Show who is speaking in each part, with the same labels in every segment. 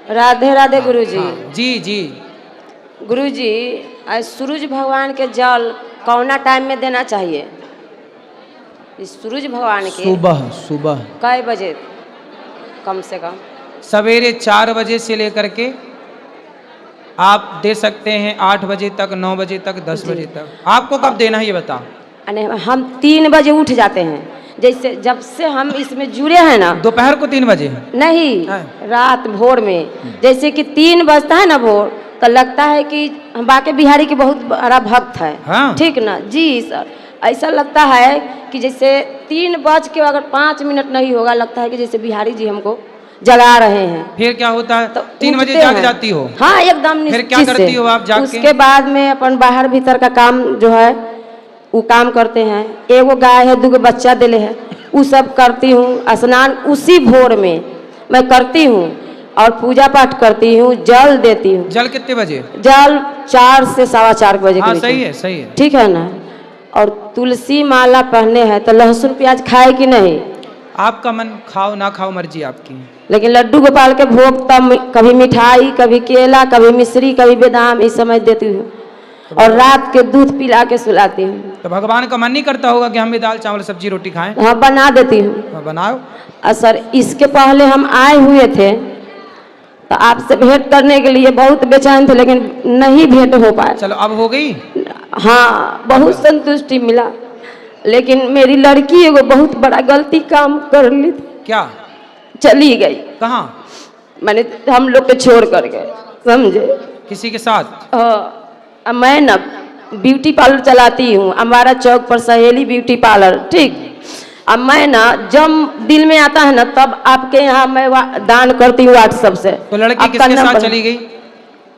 Speaker 1: राधे राधे गुरुजी।
Speaker 2: हाँ, जी जी।
Speaker 1: गुरुजी, आज सूरज भगवान के जल कौना टाइम में देना चाहिए? इस सूरज भगवान के
Speaker 2: सुबह सुबह
Speaker 1: कै बजे कम से कम?
Speaker 2: सवेरे 4 बजे से लेकर के आप दे सकते हैं 8 बजे तक, 9 बजे तक, 10
Speaker 1: जी।
Speaker 2: बजे तक। आपको कब देना है ये बताओ।
Speaker 1: अने हम 3 बजे उठ जाते हैं, जैसे जब से हम इसमें जुड़े हैं ना।
Speaker 2: दोपहर को 3 बजे?
Speaker 1: नहीं,
Speaker 2: हाँ।
Speaker 1: रात भोर में जैसे कि 3 बजता है ना भोर, तो लगता है कि हम बाके बिहारी के बहुत बड़ा भक्त है।
Speaker 2: हाँ।
Speaker 1: ठीक ना जी सर, ऐसा लगता है कि जैसे 3 बज के अगर 5 मिनट नहीं होगा, लगता है कि जैसे बिहारी जी हमको जगा रहे हैं।
Speaker 2: फिर क्या होता है?
Speaker 1: तो
Speaker 2: 3 बजे
Speaker 1: उठते
Speaker 2: जाग
Speaker 1: हैं।
Speaker 2: जाती हो?
Speaker 1: हाँ एकदम
Speaker 2: फिर क्या
Speaker 1: निश्चित
Speaker 2: करती
Speaker 1: से।
Speaker 2: हो आप जाग के?
Speaker 1: उसके बाद में अपन बाहर भीतर का काम जो है वो काम करते हैं। एगो गाय है, 2 बच्चा दिले है, वो सब करती हूँ। स्नान उसी भोर में मैं करती हूँ और पूजा पाठ करती हूँ, जल देती हूँ।
Speaker 2: जल कितने बजे?
Speaker 1: जल 4 से 4:15 बजे के
Speaker 2: हाँ
Speaker 1: बीच
Speaker 2: सही
Speaker 1: में।
Speaker 2: है, सही है।
Speaker 1: ठीक है ना। और तुलसी माला पहने हैं तो लहसुन प्याज खाए कि नहीं?
Speaker 2: आपका मन, खाओ ना खाओ मर्जी आपकी।
Speaker 1: लेकिन लड्डू गोपाल के भोग तब कभी मिठाई, कभी केला, कभी मिश्री, कभी बादाम, इस समय देती हूँ। और रात के दूध पिला के सुलाती हूँ।
Speaker 2: तो भगवान का मन नहीं करता होगा कि हम भी दाल चावल सब्जी रोटी खाएं?
Speaker 1: हाँ बना देती हूँ।
Speaker 2: हाँ, बनाओ।
Speaker 1: सर इसके पहले हम आए हुए थे तो आपसे भेंट करने के लिए बहुत बेचैन थे, लेकिन नहीं भेंट हो पाए।
Speaker 2: चलो अब हो गई।
Speaker 1: हाँ बहुत संतुष्टि मिला, लेकिन मेरी लड़की एगो बहुत बड़ा गलती काम कर ली थी।
Speaker 2: क्या?
Speaker 1: चली गई।
Speaker 2: कहाँ?
Speaker 1: मैंने हम लोग को छोड़ कर गए, समझे?
Speaker 2: किसी के साथ?
Speaker 1: हाँ, मैं ना ब्यूटी पार्लर चलाती हूँ, हमारा चौक पर सहेली ब्यूटी पार्लर। ठीक। अब मैं ना जब दिल में आता है ना, तब आपके यहाँ मैं दान करती हूँ व्हाट्सएप से।
Speaker 2: तो लड़की
Speaker 1: आपका
Speaker 2: किसके साथ
Speaker 1: नंबर-
Speaker 2: चली गई?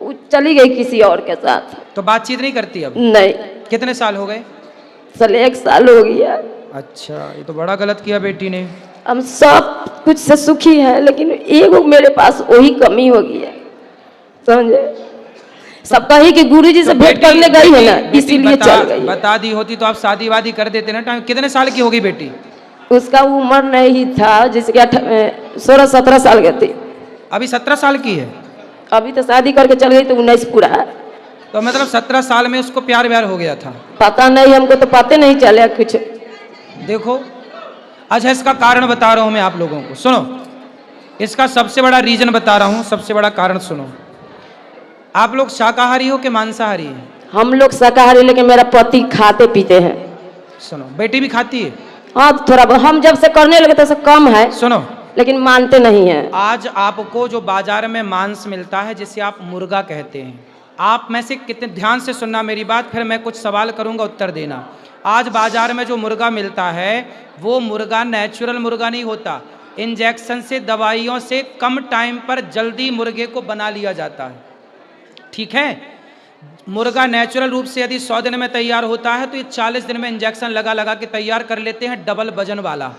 Speaker 1: वो चली गई किसी और के साथ।
Speaker 2: तो बातचीत नहीं करती अब?
Speaker 1: नहीं,
Speaker 2: कितने साल हो गए?
Speaker 1: चल 1 साल हो गया।
Speaker 2: अच्छा, ये तो बड़ा गलत किया बेटी ने।
Speaker 1: हम सब कुछ से सुखी है, लेकिन एगो मेरे पास वही कमी हो गई है, समझे? सब कही कि गुरुजी से भेंट करने गई है ना, इसीलिए चल गई है।
Speaker 2: बता दी होती तो आप शादी वादी कर देते ना टाइम। कितने साल की होगी बेटी?
Speaker 1: उसका उम्र नहीं था, जैसे कि 16-17 साल की थी।
Speaker 2: अभी 17 साल की है?
Speaker 1: अभी तो शादी करके चल गई तो 19 पूरा है।
Speaker 2: तो मतलब 17 साल में उसको प्यार व्यार हो गया था?
Speaker 1: पता नहीं, हमको तो पता नहीं चला कुछ।
Speaker 2: देखो, अच्छा इसका कारण बता रहा हूं मैं आप लोगों को, सुनो। इसका सबसे बड़ा रीजन बता रहा हूं, सबसे बड़ा कारण सुनो। आप लोग शाकाहारी हो कि मांसाहारी है?
Speaker 1: हम लोग शाकाहारी, लेकिन मेरा पति खाते पीते हैं।
Speaker 2: सुनो, बेटी भी खाती है?
Speaker 1: हाँ थोड़ा बहुत, हम जब से करने लगे तो कम है,
Speaker 2: सुनो,
Speaker 1: लेकिन मानते नहीं हैं।
Speaker 2: आज आपको जो बाजार में मांस मिलता है, जिसे आप मुर्गा कहते हैं, आप में से कितने, ध्यान से सुनना मेरी बात, फिर मैं कुछ सवाल करूंगा, उत्तर देना। आज बाजार में जो मुर्गा मिलता है वो मुर्गा नेचुरल मुर्गा नहीं होता। इंजेक्शन से, दवाइयों से कम टाइम पर जल्दी मुर्गे को बना लिया जाता है। ठीक है? मुर्गा नेचुरल रूप से यदि 100 दिन में तैयार होता है तो ये 40 दिन में इंजेक्शन लगा लगा के तैयार कर लेते हैं, डबल वजन वाला।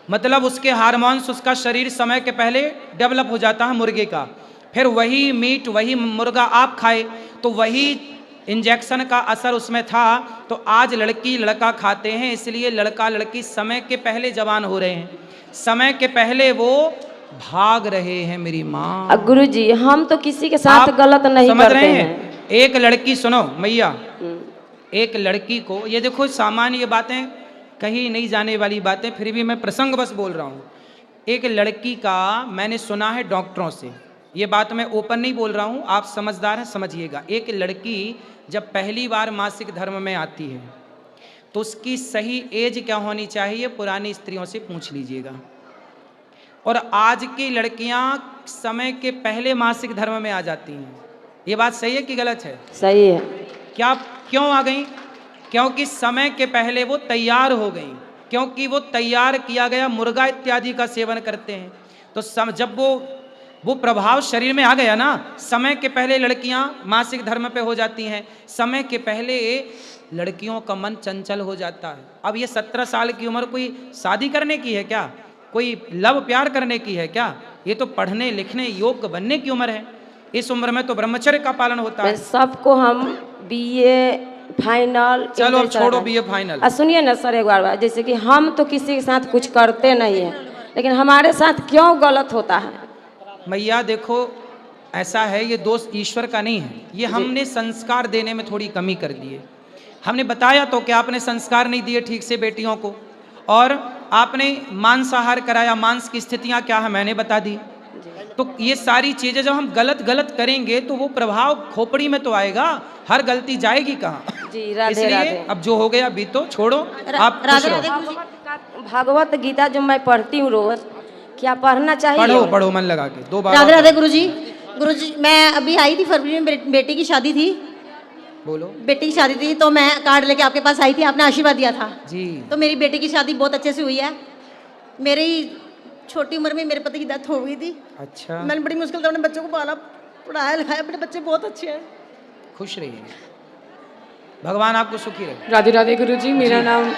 Speaker 2: मतलब उसके हार्मोन्स, उसका शरीर समय के पहले डेवलप हो जाता है मुर्गे का। फिर वही मीट, वही मुर्गा आप खाए तो वही इंजेक्शन का असर उसमें था। तो आज लड़की लड़का खाते हैं, इसलिए लड़का लड़की समय के पहले जवान हो रहे हैं, समय के पहले वो भाग रहे हैं। मेरी माँ,
Speaker 1: गुरुजी हम तो किसी के साथ
Speaker 2: आप
Speaker 1: गलत नहीं
Speaker 2: समझ
Speaker 1: करते
Speaker 2: रहे
Speaker 1: हैं।
Speaker 2: एक लड़की, सुनो मैया, एक लड़की को, ये देखो सामान्य बातें, कहीं नहीं जाने वाली बातें, फिर भी मैं प्रसंग बस बोल रहा हूँ। एक लड़की का मैंने सुना है डॉक्टरों से, ये बात मैं ओपन नहीं बोल रहा हूँ, आप समझदार हैं समझिएगा। एक लड़की जब पहली बार मासिक धर्म में आती है तो उसकी सही एज क्या होनी चाहिए, पुरानी स्त्रियों से पूछ लीजिएगा। और आज की लड़कियां समय के पहले मासिक धर्म में आ जाती हैं। ये बात सही है कि गलत है?
Speaker 1: सही है।
Speaker 2: क्या, क्यों आ गई? क्योंकि समय के पहले वो तैयार हो गई, क्योंकि वो तैयार किया गया मुर्गा इत्यादि का सेवन करते हैं। तो जब वो प्रभाव शरीर में आ गया ना, समय के पहले लड़कियां मासिक धर्म पे हो जाती हैं, समय के पहले लड़कियों का मन चंचल हो जाता है। अब ये 17 साल की उम्र कोई शादी करने की है क्या? कोई लव प्यार करने की है क्या? ये तो पढ़ने लिखने योग्य बनने की उम्र है। इस उम्र में तो ब्रह्मचर्य का पालन होता है।
Speaker 1: सबको हम बीए फाइनल,
Speaker 2: चलो अब छोड़ो बीए फाइनल।
Speaker 1: सुनिए ना सर एक बार, जैसे कि हम तो किसी के साथ कुछ करते नहीं हैं, लेकिन हमारे साथ क्यों गलत होता है?
Speaker 2: मैया देखो, ऐसा है, ये दोष ईश्वर का नहीं है, ये हमने संस्कार देने में थोड़ी कमी कर दी है। हमने बताया तो कि आपने संस्कार नहीं दिए ठीक से बेटियों को, और आपने मांसाहार कराया, मांस की स्थितियां क्या है मैंने बता दी। तो ये सारी चीजें जब हम गलत गलत करेंगे तो वो प्रभाव खोपड़ी में तो आएगा, हर गलती जाएगी कहाँ।
Speaker 1: जी राधे
Speaker 2: इसलिए
Speaker 1: राधे।
Speaker 2: अब जो हो गया बीतो, छोड़ो, आप खुश
Speaker 3: राधे
Speaker 2: रहो।
Speaker 3: राधे गुरुजी।
Speaker 1: भागवत गीता जो मैं पढ़ती हूँ रोज, क्या पढ़ना चाहिए?
Speaker 2: पढ़ो पढ़ो मन लगा के, 2 बार
Speaker 3: राधे
Speaker 2: और
Speaker 3: राधे गुरुजी। गुरुजी मैं अभी आई थी फरवरी में, बेटी की शादी थी,
Speaker 2: बोलो
Speaker 3: बेटी की शादी थी, तो मैं कार्ड लेके आपके पास आई थी, आपने आशीर्वाद दिया था।
Speaker 2: जी।
Speaker 3: तो मेरी बेटी की शादी बहुत अच्छे से हुई है। मेरी छोटी उम्र में मेरे पति की डेथ हो गई थी।
Speaker 2: अच्छा,
Speaker 3: मैंने बड़ी मुश्किल से अपने बच्चों को पाला, पढ़ाया लिखाया, अपने बच्चे बहुत अच्छे हैं।
Speaker 2: खुश रहिए, भगवान आपको सुखी रहे।
Speaker 4: राधे राधे गुरुजी। मेरा नाम